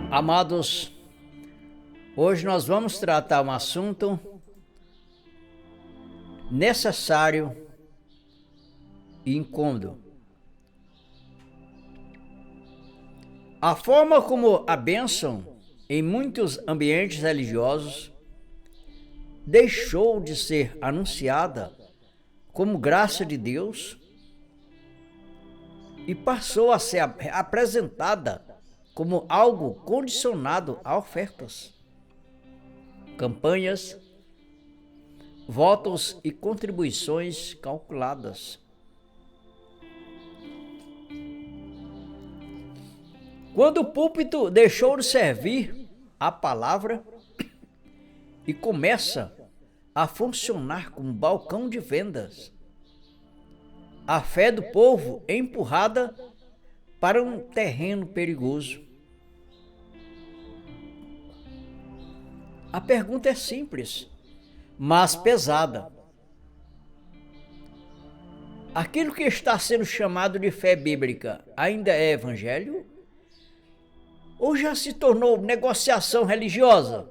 Amados, hoje nós vamos tratar um assunto necessário e incômodo. A forma como a bênção em muitos ambientes religiosos deixou de ser anunciada como graça de Deus e passou a ser apresentada como algo condicionado a ofertas, campanhas, votos e contribuições calculadas. Quando o púlpito deixou de servir a palavra e começa a funcionar como balcão de vendas, a fé do povo é empurrada para um terreno perigoso. A pergunta é simples, mas pesada. Aquilo que está sendo chamado de fé bíblica ainda é evangelho? Ou já se tornou negociação religiosa?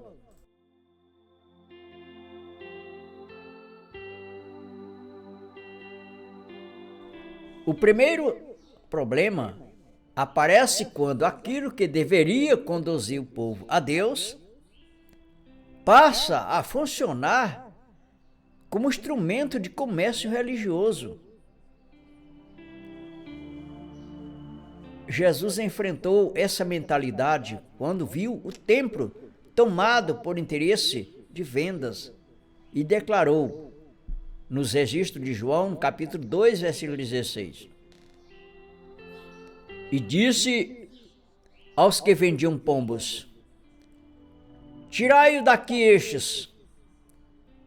O primeiro problema aparece quando aquilo que deveria conduzir o povo a Deus passa a funcionar como instrumento de comércio religioso. Jesus enfrentou essa mentalidade quando viu o templo tomado por interesse de vendas e declarou, nos registros de João, no capítulo 2, versículo 16, e disse aos que vendiam pombos: tirai-o daqui estes,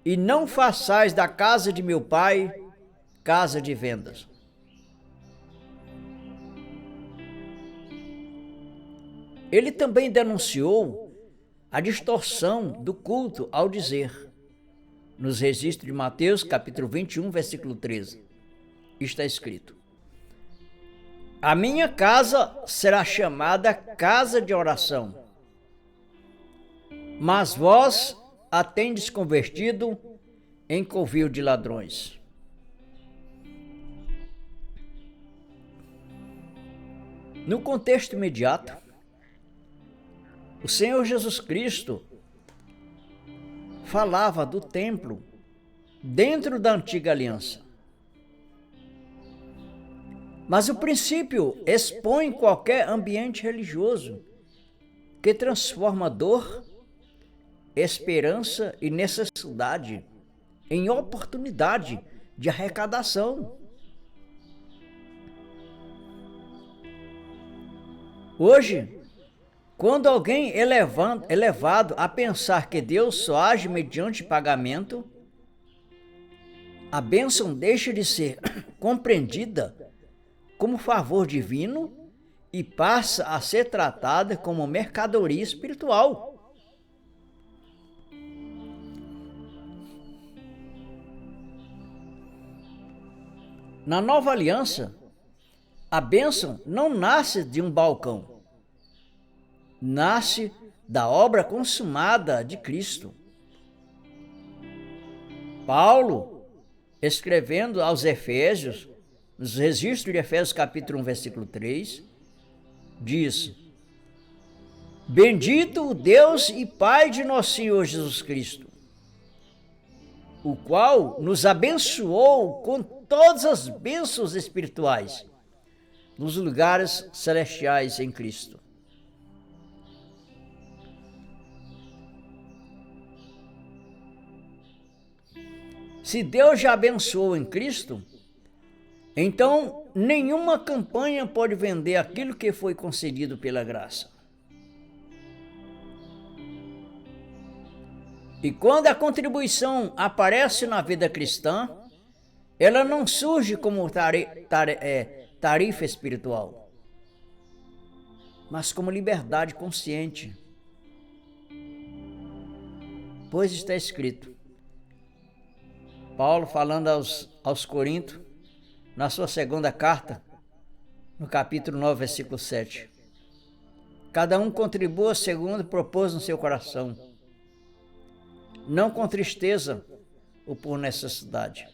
e não façais da casa de meu pai casa de vendas. Ele também denunciou a distorção do culto ao dizer, nos registros de Mateus, capítulo 21, versículo 13, está escrito: a minha casa será chamada casa de oração, mas vós a tendes convertido em covil de ladrões. No contexto imediato, o Senhor Jesus Cristo falava do templo dentro da antiga aliança. Mas o princípio expõe qualquer ambiente religioso que transforma dor, esperança e necessidade em oportunidade de arrecadação. Hoje, quando alguém é levado a pensar que Deus só age mediante pagamento, a bênção deixa de ser compreendida como favor divino e passa a ser tratada como mercadoria espiritual. Na nova aliança, a bênção não nasce de um balcão, nasce da obra consumada de Cristo. Paulo, escrevendo aos Efésios, nos registros de Efésios capítulo 1, versículo 3, diz: bendito o Deus e Pai de nosso Senhor Jesus Cristo, o qual nos abençoou com todas as bênçãos espirituais nos lugares celestiais em Cristo. Se Deus já abençoou em Cristo, então nenhuma campanha pode vender aquilo que foi concedido pela graça. E quando a contribuição aparece na vida cristã, ela não surge como tarifa espiritual, mas como liberdade consciente. Pois está escrito, Paulo falando aos Coríntios, na sua segunda carta, no capítulo 9, versículo 7. Cada um contribua segundo propôs no seu coração, não com tristeza ou por necessidade.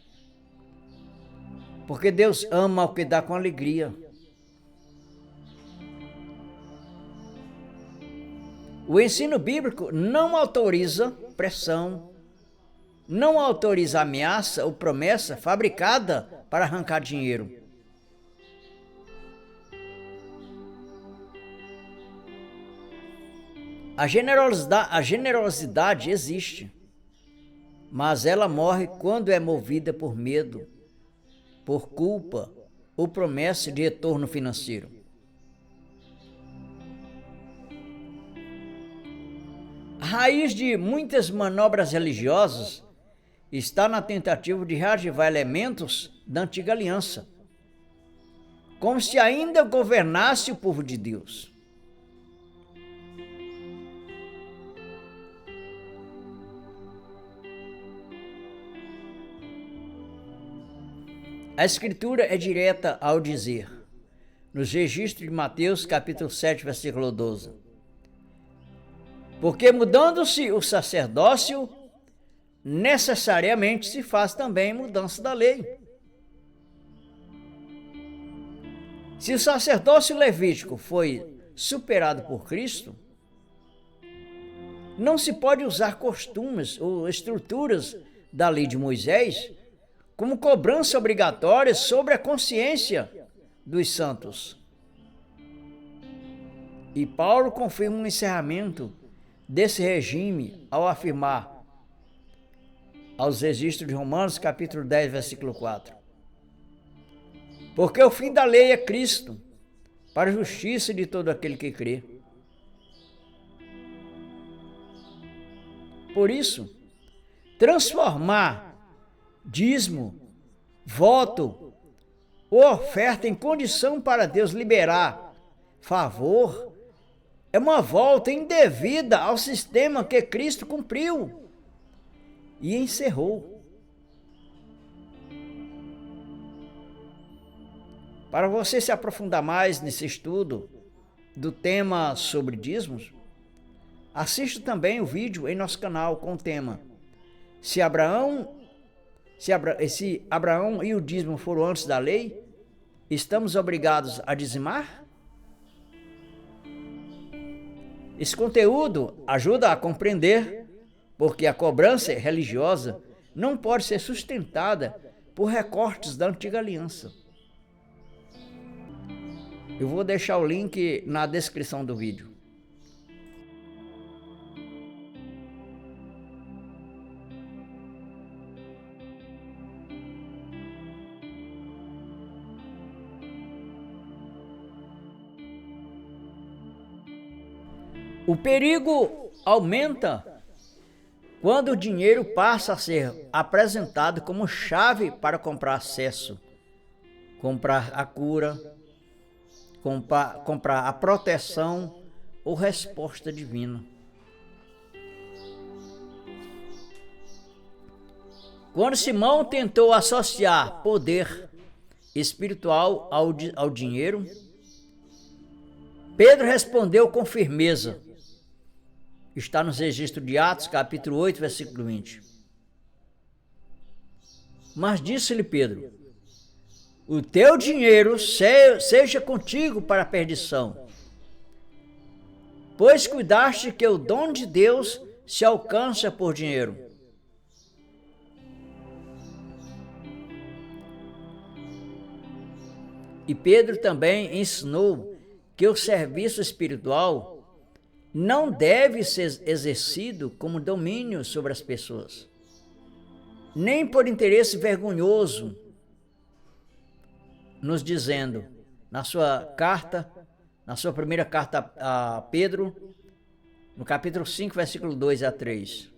Porque Deus ama o que dá com alegria. O ensino bíblico não autoriza pressão, não autoriza ameaça ou promessa fabricada para arrancar dinheiro. A generosidade existe, mas ela morre quando é movida por medo, por culpa ou promessa de retorno financeiro. A raiz de muitas manobras religiosas está na tentativa de reativar elementos da antiga aliança, como se ainda governasse o povo de Deus. A Escritura é direta ao dizer, nos registros de Mateus, capítulo 7, versículo 12. Porque mudando-se o sacerdócio, necessariamente se faz também mudança da lei. Se o sacerdócio levítico foi superado por Cristo, não se pode usar costumes ou estruturas da lei de Moisés como cobrança obrigatória sobre a consciência dos santos. E Paulo confirma o encerramento desse regime ao afirmar aos registros de Romanos, capítulo 10, versículo 4. Porque o fim da lei é Cristo, para a justiça de todo aquele que crê. Por isso, transformar dízimo, voto ou oferta em condição para Deus liberar favor é uma volta indevida ao sistema que Cristo cumpriu e encerrou. Para você se aprofundar mais nesse estudo do tema sobre dízimos, assista também o vídeo em nosso canal com o tema Se Abraão e o dízimo foram antes da lei, estamos obrigados a dizimar? Esse conteúdo ajuda a compreender porque a cobrança religiosa não pode ser sustentada por recortes da antiga aliança. Eu vou deixar o link na descrição do vídeo. O perigo aumenta quando o dinheiro passa a ser apresentado como chave para comprar acesso, comprar a cura, comprar a proteção ou resposta divina. Quando Simão tentou associar poder espiritual ao dinheiro, Pedro respondeu com firmeza. Está nos registros de Atos, capítulo 8, versículo 20. Mas disse-lhe Pedro, o teu dinheiro seja contigo para a perdição, pois cuidaste que o dom de Deus se alcança por dinheiro. E Pedro também ensinou que o serviço espiritual não deve ser exercido como domínio sobre as pessoas, nem por interesse vergonhoso, nos dizendo na sua primeira carta a Pedro, no capítulo 5, versículo 2 a 3.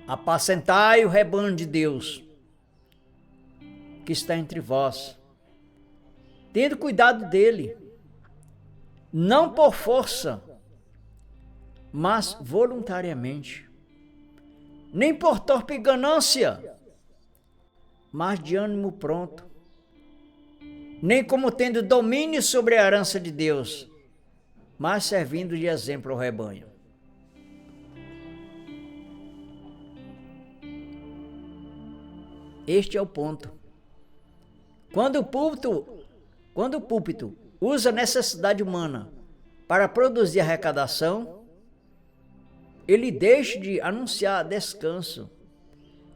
Apacentai o rebanho de Deus, que está entre vós, tendo cuidado dele, não por força, mas voluntariamente, nem por torpe ganância, mas de ânimo pronto, nem como tendo domínio sobre a herança de Deus, mas servindo de exemplo ao rebanho. Este é o ponto. Quando o púlpito usa a necessidade humana para produzir arrecadação, ele deixa de anunciar descanso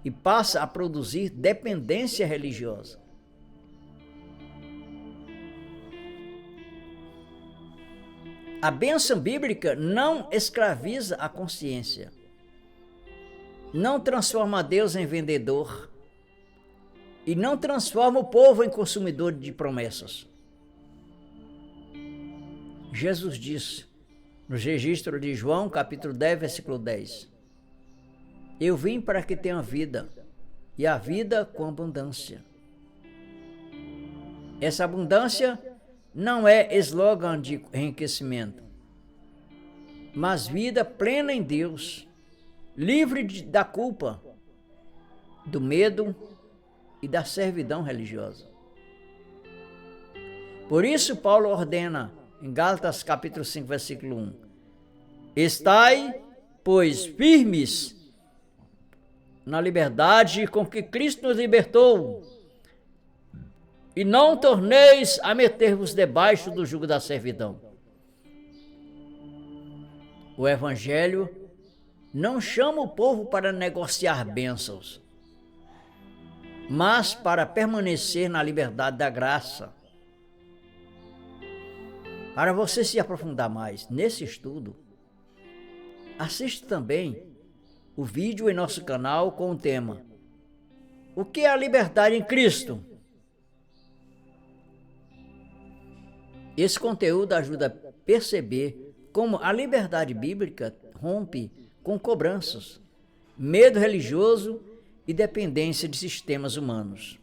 e passa a produzir dependência religiosa. A bênção bíblica não escraviza a consciência, não transforma Deus em vendedor e não transforma o povo em consumidor de promessas. Jesus disse, no registro de João, capítulo 10, versículo 10, eu vim para que tenham vida, e a vida com abundância. Essa abundância não é slogan de enriquecimento, mas vida plena em Deus, livre da culpa, do medo e da servidão religiosa. Por isso Paulo ordena em Gálatas capítulo 5, versículo 1, estai, pois, firmes na liberdade com que Cristo nos libertou, e não torneis a meter-vos debaixo do jugo da servidão. O Evangelho não chama o povo para negociar bênçãos, mas para permanecer na liberdade da graça. Para você se aprofundar mais nesse estudo, assista também o vídeo em nosso canal com o tema O que é a liberdade em Cristo? Esse conteúdo ajuda a perceber como a liberdade bíblica rompe com cobranças, medo religioso e dependência de sistemas humanos.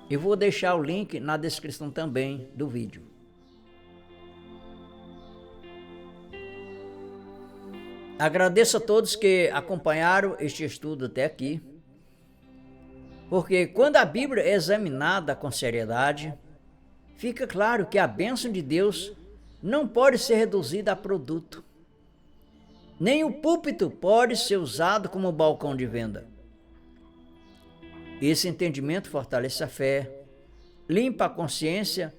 Eu vou deixar o link na descrição também do vídeo. Agradeço a todos que acompanharam este estudo até aqui, porque quando a Bíblia é examinada com seriedade, fica claro que a bênção de Deus não pode ser reduzida a produto. Nem o púlpito pode ser usado como balcão de venda. Esse entendimento fortalece a fé, limpa a consciência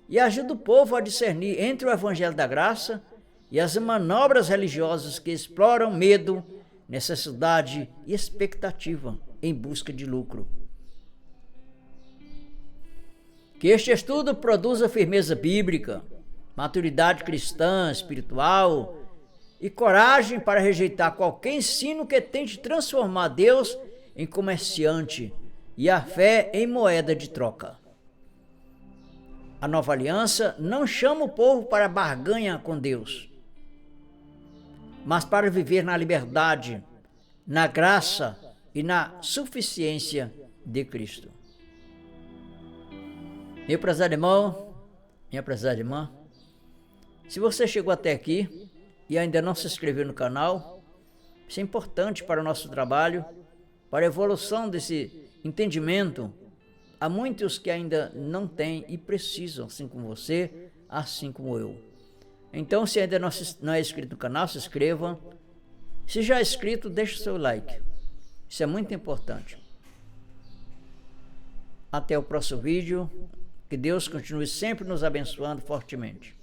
e ajuda o povo a discernir entre o Evangelho da Graça e as manobras religiosas que exploram medo, necessidade e expectativa em busca de lucro. Que este estudo produza firmeza bíblica, maturidade cristã, espiritual e coragem para rejeitar qualquer ensino que tente transformar Deus em comerciante e a fé em moeda de troca. A nova aliança não chama o povo para barganha com Deus, mas para viver na liberdade, na graça e na suficiência de Cristo. Meu prezado irmão, minha prezada irmã, se você chegou até aqui e ainda não se inscreveu no canal, isso é importante para o nosso trabalho, para a evolução desse entendimento. Há muitos que ainda não têm e precisam, assim como você, assim como eu. Então, se ainda não é inscrito no canal, se inscreva. Se já é inscrito, deixe o seu like. Isso é muito importante. Até o próximo vídeo. Que Deus continue sempre nos abençoando fortemente.